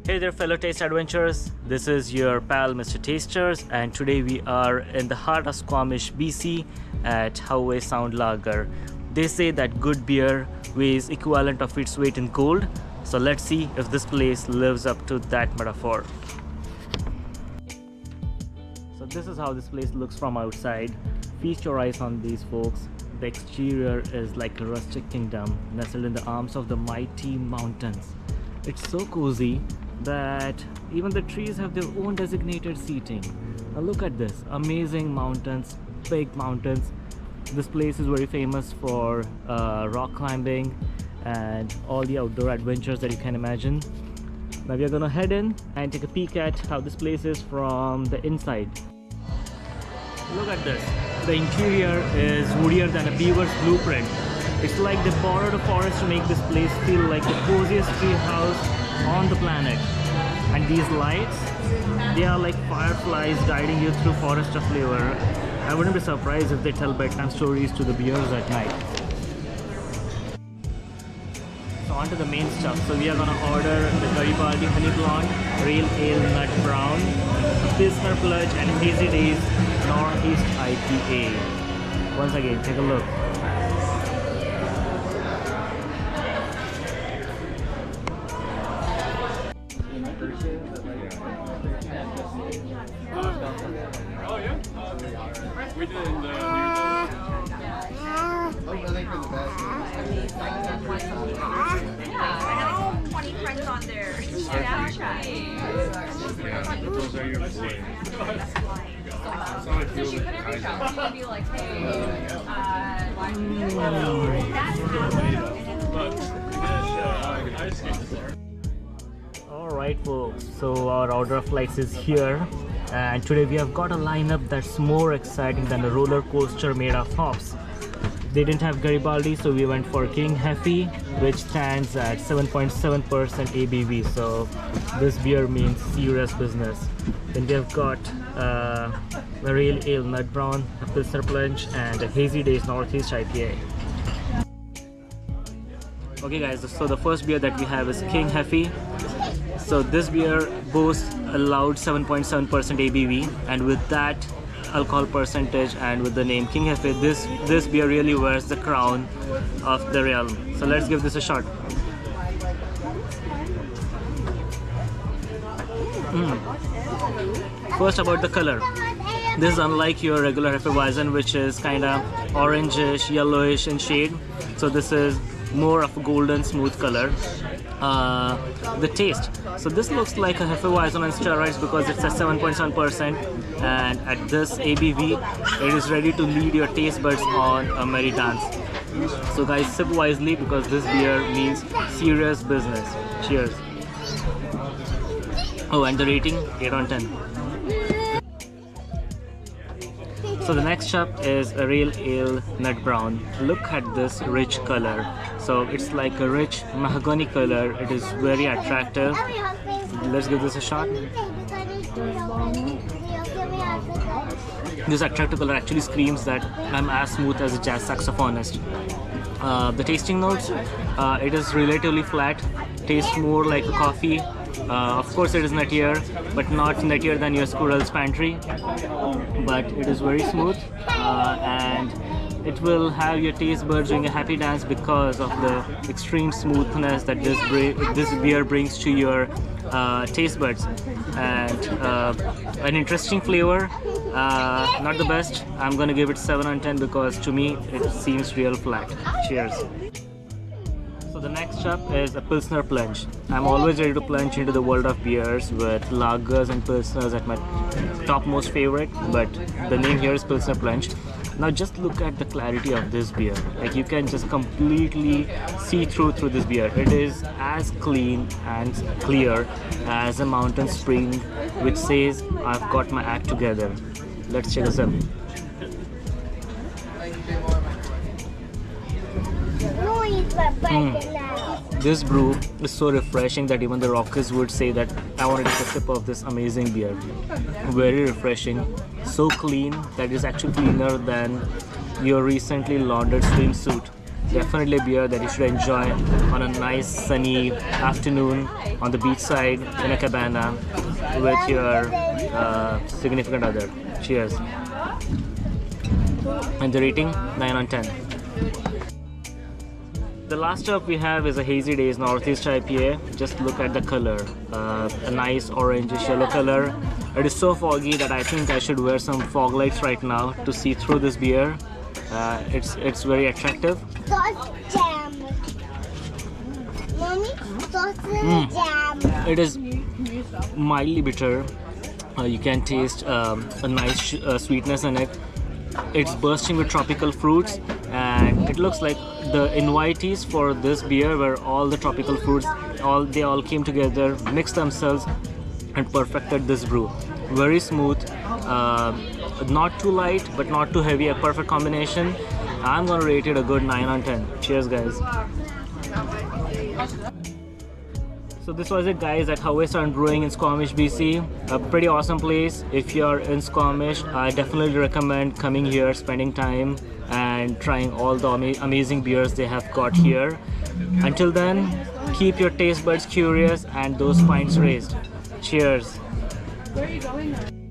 Hey there fellow taste adventurers, this is your pal Mr. Tasters, and today we are in the heart of Squamish, BC at Howe Sound Lager. They say that good beer weighs equivalent of its weight in gold, so let's see if this place lives up to that metaphor. So this is how this place looks from outside. Feast your eyes on these folks. The exterior is like a rustic kingdom nestled in the arms of the mighty mountains. It's so cozy that even the trees have their own designated seating. Now look at this, amazing mountains, big mountains. This place is very famous for rock climbing and all the outdoor adventures that you can imagine. Now we are gonna head in and take a peek at how this place is from the inside. Look at this, the interior is woodier than a beaver's blueprint. It's like they borrowed a forest to make this place feel like the coziest tree house on the planet. And these lights, they are like fireflies guiding you through forest of flavor. I wouldn't be surprised if they tell bedtime stories to the beers at night. So on to the main stuff. So we are gonna order the Garibaldi Honey Blonde, Real Ale Nut Brown, Pilsner Plunge and Hazy Days Northeast-IPA. Once again, take a look. Oh yeah? We did in the Yeah, 20 friends on there. Yeah, those are your boys. so she put it reach out. She would be like, hey, Alright folks, so our order of flights is here, and today we have got a lineup that's more exciting than a roller coaster made of hops. They didn't have Garibaldi, so we went for King Heffe, which stands at 7.7% ABV, so this beer means serious business. Then we have got a Real Ale Nut Brown, a Pilsner Plunge and a Hazy Days Northeast IPA. Okay guys, so the first beer that we have is King Heffe. So this beer boasts a loud 7.7% ABV, and with that alcohol percentage and with the name King Heffe, this beer really wears the crown of the realm. So let's give this a shot. First about the color. This is unlike your regular Hefeweizen, which is kind of orangish, yellowish in shade. So this is more of a golden smooth color. The taste, so this looks like a Hefeweizen on steroids because it's at 7.7%, and at this ABV it is ready to lead your taste buds on a merry dance. So guys, sip wisely because this beer means serious business. Cheers. Oh, and the rating 8 on 10. So the next shop is a Real Ale Nut Brown. Look at this rich color. So it's like a rich mahogany color. It is very attractive. Let's give this a shot. This attractive color actually screams that I'm as smooth as a jazz saxophonist. The tasting notes, it is relatively flat. Tastes more like a coffee. Of course it is nuttier, but not nuttier than your squirrel's pantry, but it is very smooth, and it will have your taste buds doing a happy dance because of the extreme smoothness that this beer brings to your taste buds. And an interesting flavor, not the best. I'm gonna give it 7 on 10 because to me it seems real flat. Cheers. So the next shop is a Pilsner Plunge. I'm always ready to plunge into the world of beers with lagers and pilsners at my topmost favorite, but the name here is Pilsner Plunge. Now just look at the clarity of this beer. Like you can just completely see through this beer. It is as clean and clear as a mountain spring which says I've got my act together. Let's check this out. This brew is so refreshing that even the rockers would say that I want to take a sip of this amazing beer. Very refreshing, so clean that it's actually cleaner than your recently laundered swimsuit. Definitely a beer that you should enjoy on a nice sunny afternoon on the beachside in a cabana with your significant other. Cheers. And the rating 9 on 10. The last up we have is a Hazy Days Northeast IPA. Just look at the color, a nice orangish yellow color. It is so foggy that I think I should wear some fog lights right now to see through this beer. It's very attractive. Sauce jam. Mommy, sauce jam. It is mildly bitter. You can taste a nice sweetness in it. It's bursting with tropical fruits, and it looks like the invitees for this beer were all the tropical fruits. They all came together, mixed themselves, and perfected this brew. Very smooth, not too light, but not too heavy. A perfect combination. I'm gonna rate it a good 9 on 10. Cheers, guys. So this was it, guys, at Howe Brewing in Squamish, BC. A pretty awesome place. If you're in Squamish, I definitely recommend coming here, spending time and trying all the amazing beers they have got here. Until then, keep your taste buds curious and those pints raised. Cheers. Where are you going?